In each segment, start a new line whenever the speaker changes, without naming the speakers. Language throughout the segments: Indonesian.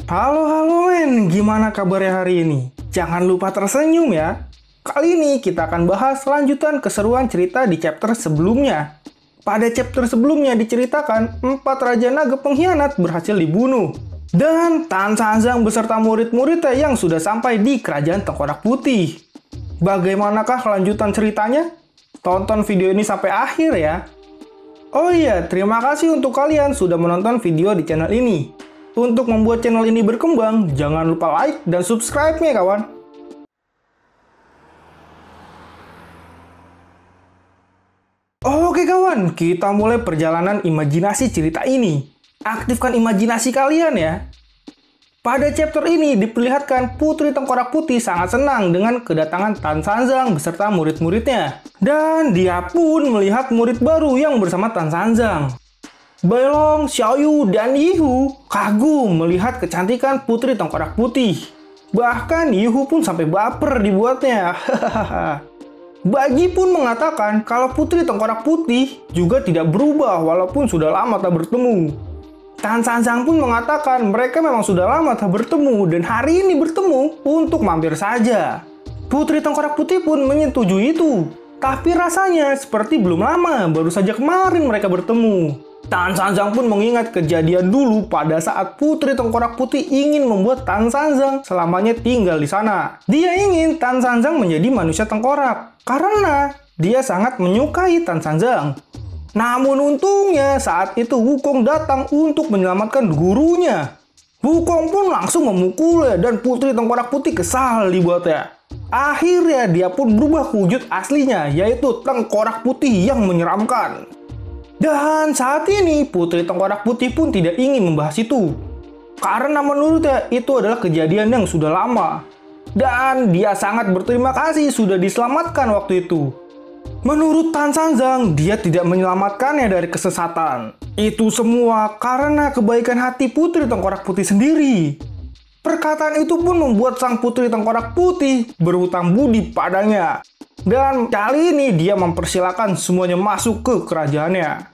Halo men, gimana kabarnya hari ini? Jangan lupa tersenyum ya. Kali ini kita akan bahas lanjutan keseruan cerita di chapter sebelumnya. Pada chapter sebelumnya diceritakan 4 Raja Naga pengkhianat berhasil dibunuh. Dan Tan Sanzang beserta murid-muridnya yang sudah sampai di Kerajaan Tengkorak Putih. Bagaimanakah kelanjutan ceritanya? Tonton video ini sampai akhir ya. Oh iya, terima kasih untuk kalian sudah menonton video di channel ini. Untuk membuat channel ini berkembang, jangan lupa like dan subscribe-nya kawan. Oke kawan, kita mulai perjalanan imajinasi cerita ini. Aktifkan imajinasi kalian ya. Pada chapter ini diperlihatkan Putri Tengkorak Putih sangat senang dengan kedatangan Tan Sanzang beserta murid-muridnya. Dan dia pun melihat murid baru yang bersama Tan Sanzang. Bailong, Xiaoyu, dan Yihu kagum melihat kecantikan Putri Tengkorak Putih. Bahkan Yihu pun sampai baper dibuatnya. Baji pun mengatakan kalau Putri Tengkorak Putih juga tidak berubah walaupun sudah lama tak bertemu. Tan Sanzang pun mengatakan mereka memang sudah lama tak bertemu dan hari ini bertemu untuk mampir saja. Putri Tengkorak Putih pun menyetujui itu. Tapi rasanya seperti belum lama, baru saja kemarin mereka bertemu. Tan Sanzang pun mengingat kejadian dulu pada saat Putri Tengkorak Putih ingin membuat Tan Sanzang selamanya tinggal di sana. Dia ingin Tan Sanzang menjadi manusia tengkorak karena dia sangat menyukai Tan Sanzang. Namun untungnya saat itu Wukong datang untuk menyelamatkan gurunya. Wukong pun langsung memukulnya dan Putri Tengkorak Putih kesal dibuatnya. Akhirnya dia pun berubah wujud aslinya, yaitu Tengkorak Putih yang menyeramkan. Dan saat ini Putri Tengkorak Putih pun tidak ingin membahas itu. Karena menurutnya itu adalah kejadian yang sudah lama. Dan dia sangat berterima kasih sudah diselamatkan waktu itu. Menurut Tan Sanzang, dia tidak menyelamatkannya dari kesesatan. Itu semua karena kebaikan hati Putri Tengkorak Putih sendiri. Perkataan itu pun membuat sang Putri Tengkorak Putih berhutang budi padanya. Dan kali ini dia mempersilahkan semuanya masuk ke kerajaannya.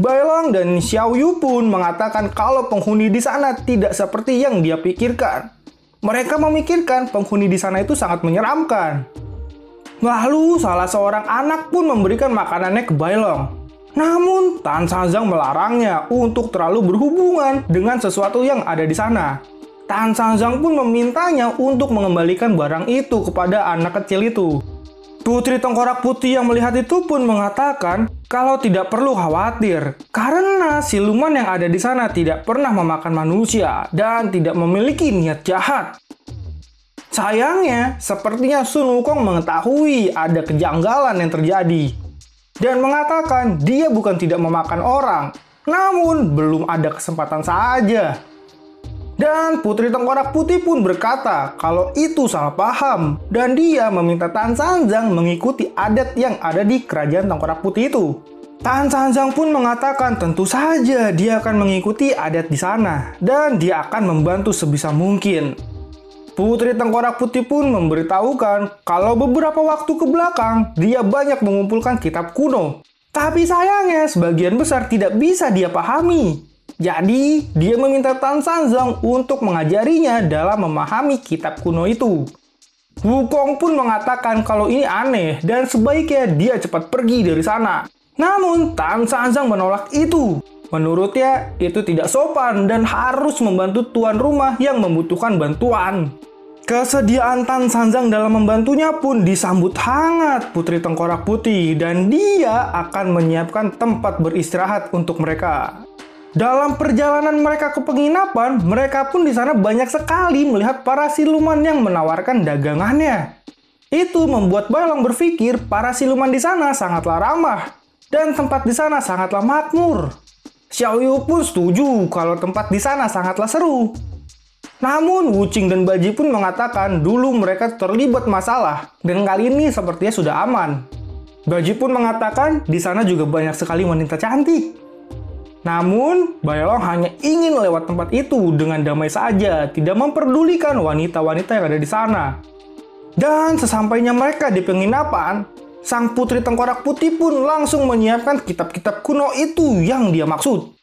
Bailong dan Xiaoyu pun mengatakan kalau penghuni di sana tidak seperti yang dia pikirkan. Mereka memikirkan penghuni di sana itu sangat menyeramkan. Lalu salah seorang anak pun memberikan makanannya ke Bailong. Namun Tan Sanzang melarangnya untuk terlalu berhubungan dengan sesuatu yang ada di sana. Tan Sanzang pun memintanya untuk mengembalikan barang itu kepada anak kecil itu. Putri Tengkorak Putih yang melihat itu pun mengatakan kalau tidak perlu khawatir karena siluman yang ada di sana tidak pernah memakan manusia dan tidak memiliki niat jahat. Sayangnya, sepertinya Sun Wukong mengetahui ada kejanggalan yang terjadi dan mengatakan dia bukan tidak memakan orang, namun belum ada kesempatan saja. Dan Putri Tengkorak Putih pun berkata kalau itu salah paham dan dia meminta Tan Sanzang mengikuti adat yang ada di Kerajaan Tengkorak Putih itu. Tan Sanzang pun mengatakan tentu saja dia akan mengikuti adat di sana dan dia akan membantu sebisa mungkin. Putri Tengkorak Putih pun memberitahukan kalau beberapa waktu ke belakang dia banyak mengumpulkan kitab kuno. Tapi sayangnya sebagian besar tidak bisa dia pahami. Jadi, dia meminta Tan Sanzang untuk mengajarinya dalam memahami kitab kuno itu. Wukong pun mengatakan kalau ini aneh dan sebaiknya dia cepat pergi dari sana. Namun, Tan Sanzang menolak itu. Menurutnya, itu tidak sopan dan harus membantu tuan rumah yang membutuhkan bantuan. Kesediaan Tan Sanzang dalam membantunya pun disambut hangat Putri Tengkorak Putih dan dia akan menyiapkan tempat beristirahat untuk mereka. Dalam perjalanan mereka ke penginapan, mereka pun di sana banyak sekali melihat para siluman yang menawarkan dagangannya. Itu membuat Bailong berpikir para siluman di sana sangatlah ramah dan tempat di sana sangatlah makmur. Xiaoyu pun setuju kalau tempat di sana sangatlah seru. Namun Wuqing dan Baji pun mengatakan dulu mereka terlibat masalah dan kali ini sepertinya sudah aman. Baji pun mengatakan di sana juga banyak sekali wanita cantik. Namun, Bailong hanya ingin lewat tempat itu dengan damai saja, tidak memperdulikan wanita-wanita yang ada di sana. Dan sesampainya mereka di penginapan, sang Putri Tengkorak Putih pun langsung menyiapkan kitab-kitab kuno itu yang dia maksud.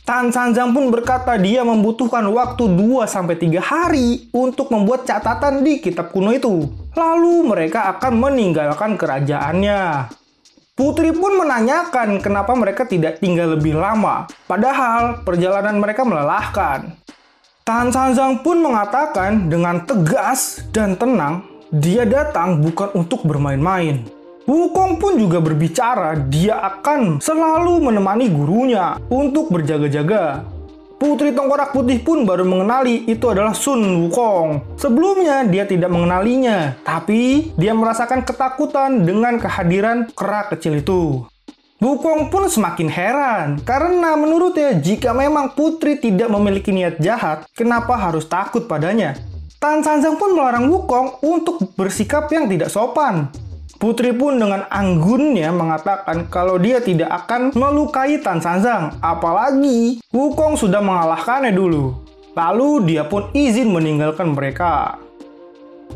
Tan Sanjang pun berkata dia membutuhkan waktu 2-3 hari untuk membuat catatan di kitab kuno itu. Lalu mereka akan meninggalkan kerajaannya. Putri pun menanyakan kenapa mereka tidak tinggal lebih lama, padahal perjalanan mereka melelahkan. Tan Sanjang pun mengatakan dengan tegas dan tenang, dia datang bukan untuk bermain-main. Wukong pun juga berbicara dia akan selalu menemani gurunya untuk berjaga-jaga. Putri Tengkorak Putih pun baru mengenali itu adalah Sun Wukong. Sebelumnya dia tidak mengenalinya, tapi dia merasakan ketakutan dengan kehadiran kera kecil itu. Wukong pun semakin heran, karena menurutnya jika memang Putri tidak memiliki niat jahat, kenapa harus takut padanya? Tan Sanjang pun melarang Wukong untuk bersikap yang tidak sopan. Putri pun dengan anggunnya mengatakan kalau dia tidak akan melukai Tan Sanjang, apalagi Wukong sudah mengalahkannya dulu. Lalu dia pun izin meninggalkan mereka.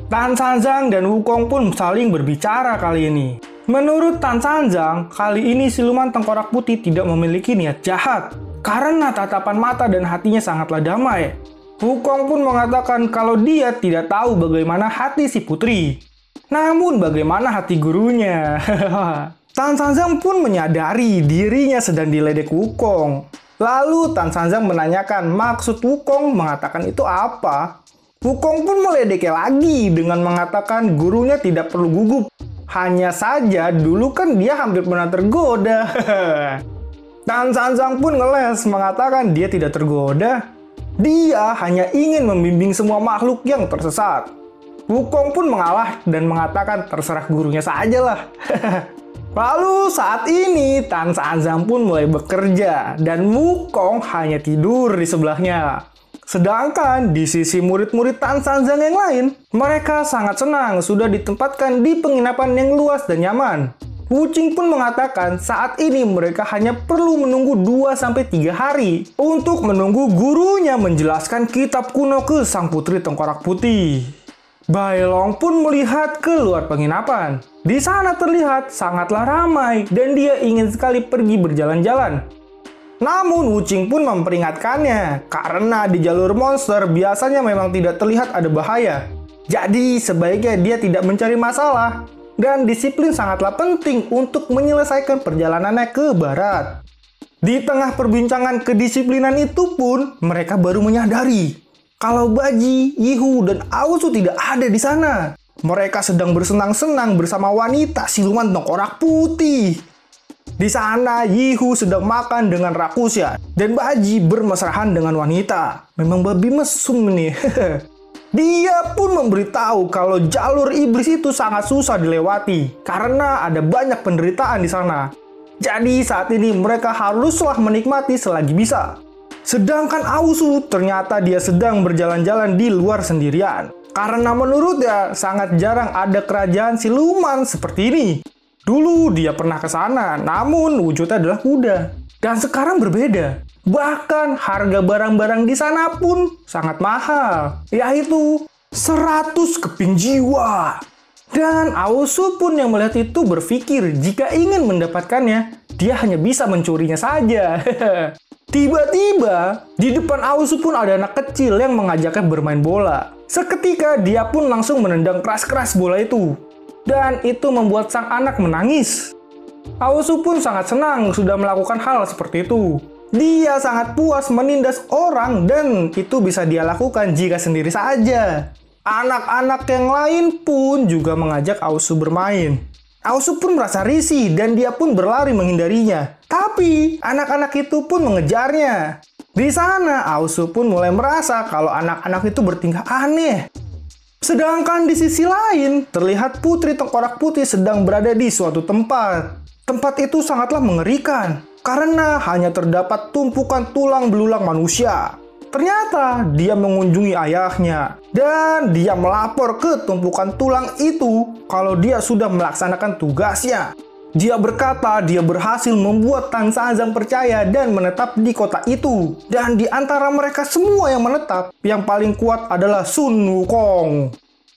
Tan Sanjang dan Wukong pun saling berbicara kali ini. Menurut Tan Sanjang, kali ini siluman Tengkorak Putih tidak memiliki niat jahat, karena tatapan mata dan hatinya sangatlah damai. Wukong pun mengatakan kalau dia tidak tahu bagaimana hati si Putri. Namun bagaimana hati gurunya? Tan Sanjang pun menyadari dirinya sedang diledek Wukong. Lalu Tan Sanjang menanyakan maksud Wukong mengatakan itu apa. Wukong pun meledeknya lagi dengan mengatakan gurunya tidak perlu gugup. Hanya saja dulu kan dia hampir pernah tergoda. Tan Sanjang pun ngeles mengatakan dia tidak tergoda. Dia hanya ingin membimbing semua makhluk yang tersesat. Wukong pun mengalah dan mengatakan terserah gurunya sajalah. Lalu saat ini Tan Sanjang pun mulai bekerja dan Wukong hanya tidur di sebelahnya. Sedangkan di sisi murid-murid Tan Sanjang yang lain, mereka sangat senang sudah ditempatkan di penginapan yang luas dan nyaman. Wuqing pun mengatakan saat ini mereka hanya perlu menunggu 2-3 hari untuk menunggu gurunya menjelaskan kitab kuno ke sang putri Tengkorak Putih. Bai Long pun melihat ke luar penginapan. Di sana terlihat sangatlah ramai dan dia ingin sekali pergi berjalan-jalan. Namun Wuqing pun memperingatkannya karena di jalur monster biasanya memang tidak terlihat ada bahaya. Jadi sebaiknya dia tidak mencari masalah dan disiplin sangatlah penting untuk menyelesaikan perjalanannya ke barat. Di tengah perbincangan kedisiplinan itu pun mereka baru menyadari kalau Baji, Yihu, dan Aosu tidak ada di sana. Mereka sedang bersenang-senang bersama wanita siluman Tengkorak Putih. Di sana, Yihu sedang makan dengan Rakusya, dan Baji bermesrahan dengan wanita. Memang babi mesum nih. Dia pun memberitahu kalau jalur iblis itu sangat susah dilewati, karena ada banyak penderitaan di sana. Jadi saat ini mereka haruslah menikmati selagi bisa. Sedangkan Aosu ternyata dia sedang berjalan-jalan di luar sendirian. Karena menurutnya sangat jarang ada kerajaan siluman seperti ini. Dulu dia pernah ke sana, namun wujudnya adalah kuda. Dan sekarang berbeda. Bahkan harga barang-barang di sana pun sangat mahal, yaitu 100 keping jiwa. Dan Aosu pun yang melihat itu berpikir jika ingin mendapatkannya, dia hanya bisa mencurinya saja. Tiba-tiba, di depan Aosu pun ada anak kecil yang mengajaknya bermain bola. Seketika dia pun langsung menendang keras-keras bola itu. Dan itu membuat sang anak menangis. Aosu pun sangat senang sudah melakukan hal seperti itu. Dia sangat puas menindas orang dan itu bisa dia lakukan jika sendiri saja. Anak-anak yang lain pun juga mengajak Aosu bermain. Aosu pun merasa risih dan dia pun berlari menghindarinya. Tapi anak-anak itu pun mengejarnya. Di sana Aosu pun mulai merasa kalau anak-anak itu bertingkah aneh. Sedangkan di sisi lain terlihat Putri Tengkorak Putih sedang berada di suatu tempat. Tempat itu sangatlah mengerikan karena hanya terdapat tumpukan tulang belulang manusia. Ternyata dia mengunjungi ayahnya dan dia melapor ke tumpukan tulang itu kalau dia sudah melaksanakan tugasnya. Dia berkata dia berhasil membuat Tan Sanjang percaya dan menetap di kota itu. Dan di antara mereka semua yang menetap, yang paling kuat adalah Sun Wukong.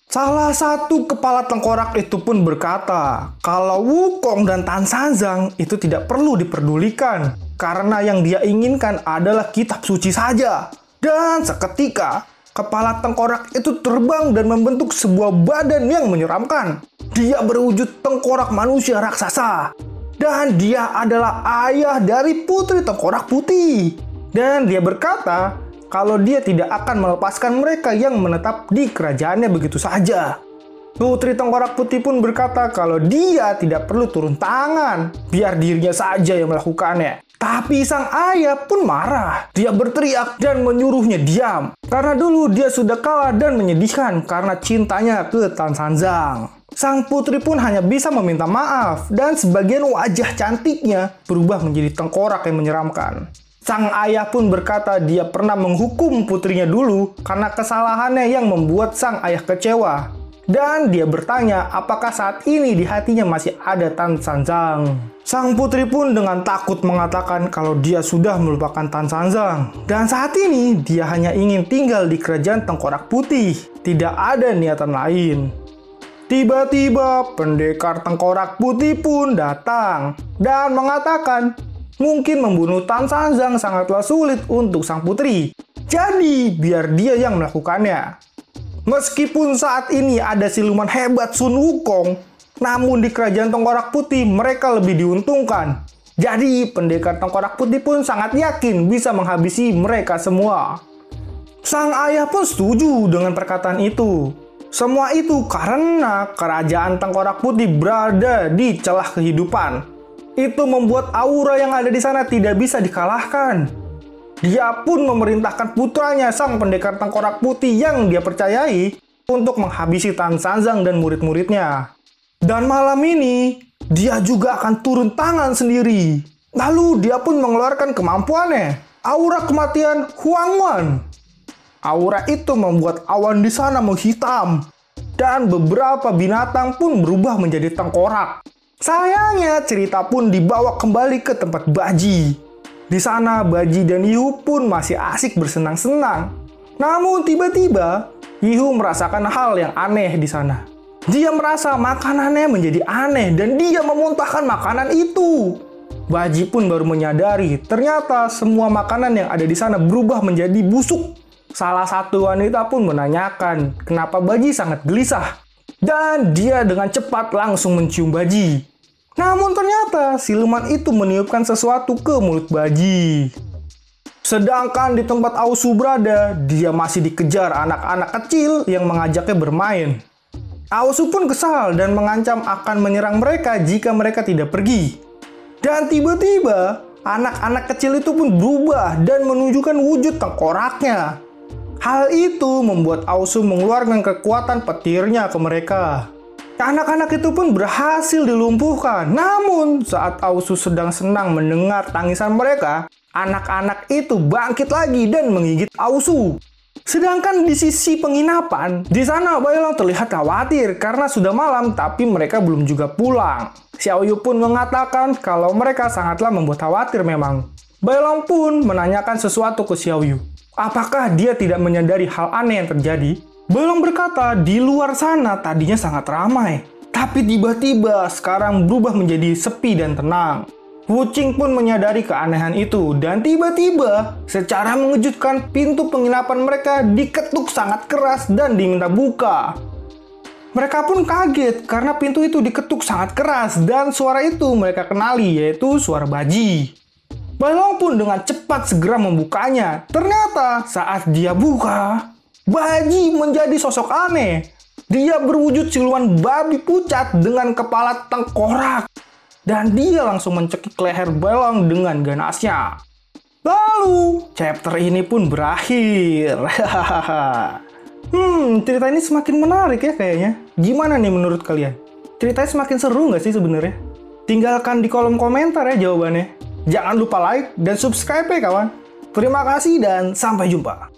Salah satu kepala tengkorak itu pun berkata kalau Wukong dan Tan Sanzang itu tidak perlu diperdulikan karena yang dia inginkan adalah kitab suci saja. Dan seketika kepala tengkorak itu terbang dan membentuk sebuah badan yang menyeramkan. Dia berwujud tengkorak manusia raksasa. Dan dia adalah ayah dari Putri Tengkorak Putih. Dan dia berkata kalau dia tidak akan melepaskan mereka yang menetap di kerajaannya begitu saja. Putri Tengkorak Putih pun berkata kalau dia tidak perlu turun tangan, biar dirinya saja yang melakukannya. Tapi sang ayah pun marah. Dia berteriak dan menyuruhnya diam. Karena dulu dia sudah kalah dan menyedihkan karena cintanya ke Tan Sanzang. Sang putri pun hanya bisa meminta maaf dan sebagian wajah cantiknya berubah menjadi tengkorak yang menyeramkan. Sang ayah pun berkata dia pernah menghukum putrinya dulu karena kesalahannya yang membuat sang ayah kecewa. Dan dia bertanya apakah saat ini di hatinya masih ada Tan Sanzang. Sang putri pun dengan takut mengatakan kalau dia sudah melupakan Tan Sanzang. Dan saat ini dia hanya ingin tinggal di kerajaan Tengkorak Putih. Tidak ada niatan lain. Tiba-tiba pendekar Tengkorak Putih pun datang dan mengatakan mungkin membunuh Tan Sanzang sangatlah sulit untuk sang putri. Jadi biar dia yang melakukannya. Meskipun saat ini ada siluman hebat Sun Wukong, namun di kerajaan Tengkorak Putih mereka lebih diuntungkan. Jadi pendekar Tengkorak Putih pun sangat yakin bisa menghabisi mereka semua. Sang ayah pun setuju dengan perkataan itu. Semua itu karena kerajaan Tengkorak Putih berada di celah kehidupan. Itu membuat aura yang ada di sana tidak bisa dikalahkan. Dia pun memerintahkan putranya sang pendekar Tengkorak Putih yang dia percayai untuk menghabisi Tan Sanzang dan murid-muridnya. Dan malam ini, dia juga akan turun tangan sendiri. Lalu dia pun mengeluarkan kemampuannya, aura kematian Huangwan. Aura itu membuat awan di sana menghitam. Dan beberapa binatang pun berubah menjadi tengkorak. Sayangnya cerita pun dibawa kembali ke tempat Baji. Di sana Baji dan Yihu pun masih asik bersenang-senang. Namun tiba-tiba Yihu merasakan hal yang aneh di sana. Dia merasa makanannya menjadi aneh dan dia memuntahkan makanan itu. Baji pun baru menyadari ternyata semua makanan yang ada di sana berubah menjadi busuk. Salah satu wanita pun menanyakan kenapa Baji sangat gelisah. Dan dia dengan cepat langsung mencium Baji. Namun ternyata siluman itu meniupkan sesuatu ke mulut Baji. Sedangkan di tempat Aosu berada, dia masih dikejar anak-anak kecil yang mengajaknya bermain. Aosu pun kesal dan mengancam akan menyerang mereka jika mereka tidak pergi. Dan tiba-tiba, anak-anak kecil itu pun berubah dan menunjukkan wujud tengkoraknya. Hal itu membuat Aosu mengeluarkan kekuatan petirnya ke mereka. Anak-anak itu pun berhasil dilumpuhkan. Namun, saat Aosu sedang senang mendengar tangisan mereka, anak-anak itu bangkit lagi dan menggigit Aosu. Sedangkan di sisi penginapan, di sana Bailong terlihat khawatir karena sudah malam tapi mereka belum juga pulang. Xiaoyu pun mengatakan kalau mereka sangatlah membuat khawatir memang. Bailong pun menanyakan sesuatu ke Xiaoyu. Apakah dia tidak menyadari hal aneh yang terjadi? Bailong berkata di luar sana tadinya sangat ramai. Tapi tiba-tiba sekarang berubah menjadi sepi dan tenang. Wuqing pun menyadari keanehan itu dan tiba-tiba secara mengejutkan pintu penginapan mereka diketuk sangat keras dan diminta buka. Mereka pun kaget karena pintu itu diketuk sangat keras dan suara itu mereka kenali yaitu suara Baji. Bailong pun dengan cepat segera membukanya. Ternyata saat dia buka, Baji menjadi sosok aneh. Dia berwujud siluman babi pucat dengan kepala tengkorak. Dan dia langsung mencekik leher Bailong dengan ganasnya. Lalu, chapter ini pun berakhir. Cerita ini semakin menarik ya kayaknya. Gimana nih menurut kalian? Ceritanya semakin seru nggak sih sebenarnya? Tinggalkan di kolom komentar ya jawabannya. Jangan lupa like dan subscribe ya kawan. Terima kasih dan sampai jumpa.